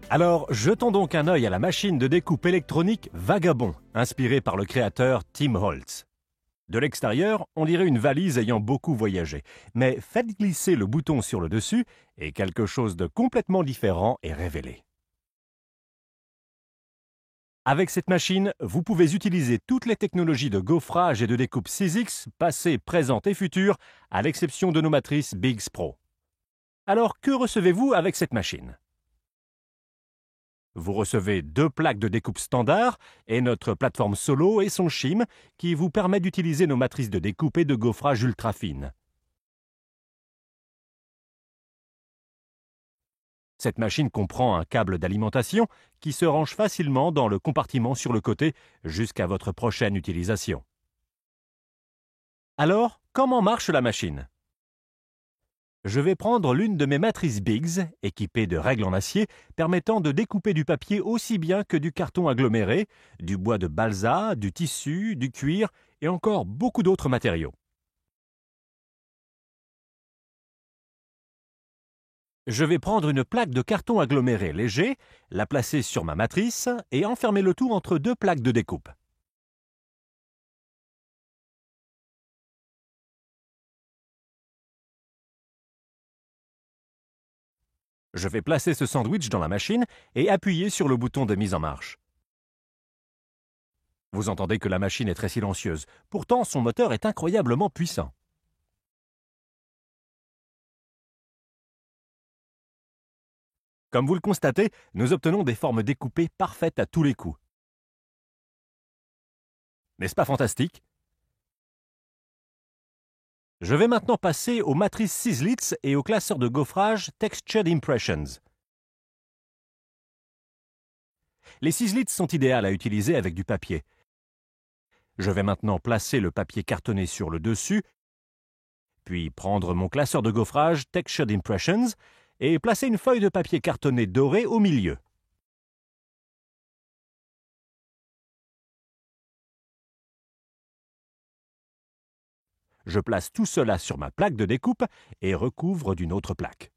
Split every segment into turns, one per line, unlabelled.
Alors, jetons donc un œil à la machine de découpe électronique Vagabond, inspirée par le créateur Tim Holtz. De l'extérieur, on dirait une valise ayant beaucoup voyagé, mais faites glisser le bouton sur le dessus et quelque chose de complètement différent est révélé. Avec cette machine, vous pouvez utiliser toutes les technologies de gaufrage et de découpe 6X, passées, présentes et futures, à l'exception de nos matrices Biggs Pro. Alors, que recevez-vous avec cette machine ? Vous recevez 2 plaques de découpe standard et notre plateforme Solo et son shim qui vous permet d'utiliser nos matrices de découpe et de gaufrage ultra fines. Cette machine comprend un câble d'alimentation qui se range facilement dans le compartiment sur le côté jusqu'à votre prochaine utilisation. Alors, comment marche la machine ? Je vais prendre l'une de mes matrices Biggs, équipée de règles en acier, permettant de découper du papier aussi bien que du carton aggloméré, du bois de balsa, du tissu, du cuir et encore beaucoup d'autres matériaux. Je vais prendre une plaque de carton aggloméré léger, la placer sur ma matrice et enfermer le tout entre 2 plaques de découpe. Je vais placer ce sandwich dans la machine et appuyer sur le bouton de mise en marche. Vous entendez que la machine est très silencieuse, pourtant son moteur est incroyablement puissant. Comme vous le constatez, nous obtenons des formes découpées parfaites à tous les coups. N'est-ce pas fantastique ? Je vais maintenant passer aux matrices Sislitz et au classeur de gaufrage Textured Impressions. Les Sislitz sont idéales à utiliser avec du papier. Je vais maintenant placer le papier cartonné sur le dessus, puis prendre mon classeur de gaufrage Textured Impressions et placer une feuille de papier cartonné doré au milieu. Je place tout cela sur ma plaque de découpe et recouvre d'une autre plaque.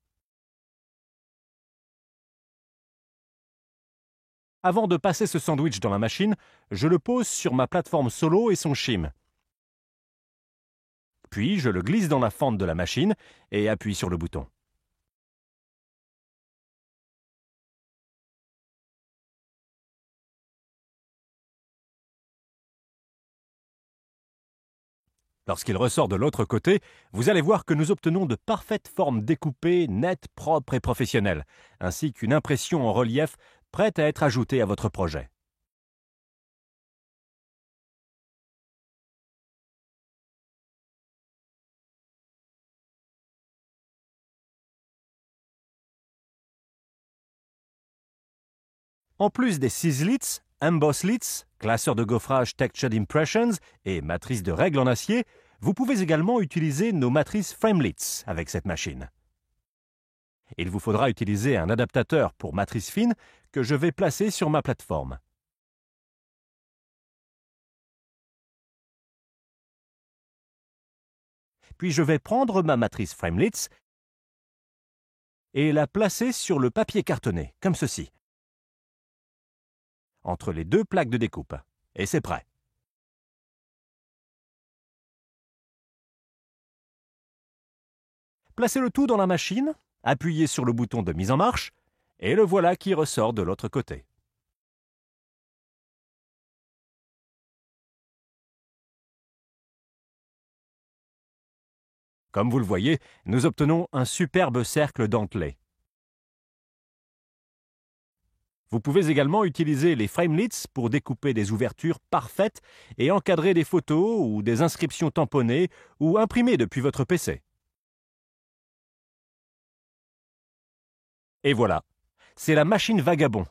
Avant de passer ce sandwich dans la machine, je le pose sur ma plateforme Solo et son shim. Puis je le glisse dans la fente de la machine et appuie sur le bouton. Lorsqu'il ressort de l'autre côté, vous allez voir que nous obtenons de parfaites formes découpées, nettes, propres et professionnelles, ainsi qu'une impression en relief prête à être ajoutée à votre projet. En plus des Sislitz, Emboss-Litz, classeur de gaufrage Textured Impressions et matrice de règles en acier, vous pouvez également utiliser nos matrices Framelitz avec cette machine. Il vous faudra utiliser un adaptateur pour matrice fine que je vais placer sur ma plateforme. Puis je vais prendre ma matrice Framelitz et la placer sur le papier cartonné, comme ceci, entre les 2 plaques de découpe. Et c'est prêt. Placez le tout dans la machine, appuyez sur le bouton de mise en marche, et le voilà qui ressort de l'autre côté. Comme vous le voyez, nous obtenons un superbe cercle dentelé. Vous pouvez également utiliser les Framelitz pour découper des ouvertures parfaites et encadrer des photos ou des inscriptions tamponnées ou imprimées depuis votre PC. Et voilà, c'est la machine Vagabond.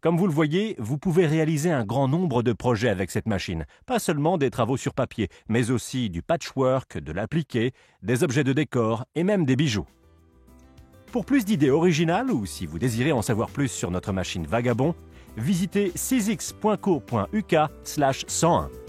Comme vous le voyez, vous pouvez réaliser un grand nombre de projets avec cette machine. Pas seulement des travaux sur papier, mais aussi du patchwork, de l'appliqué, des objets de décor et même des bijoux. Pour plus d'idées originales ou si vous désirez en savoir plus sur notre machine Vagabond, visitez 6x.co.uk/101.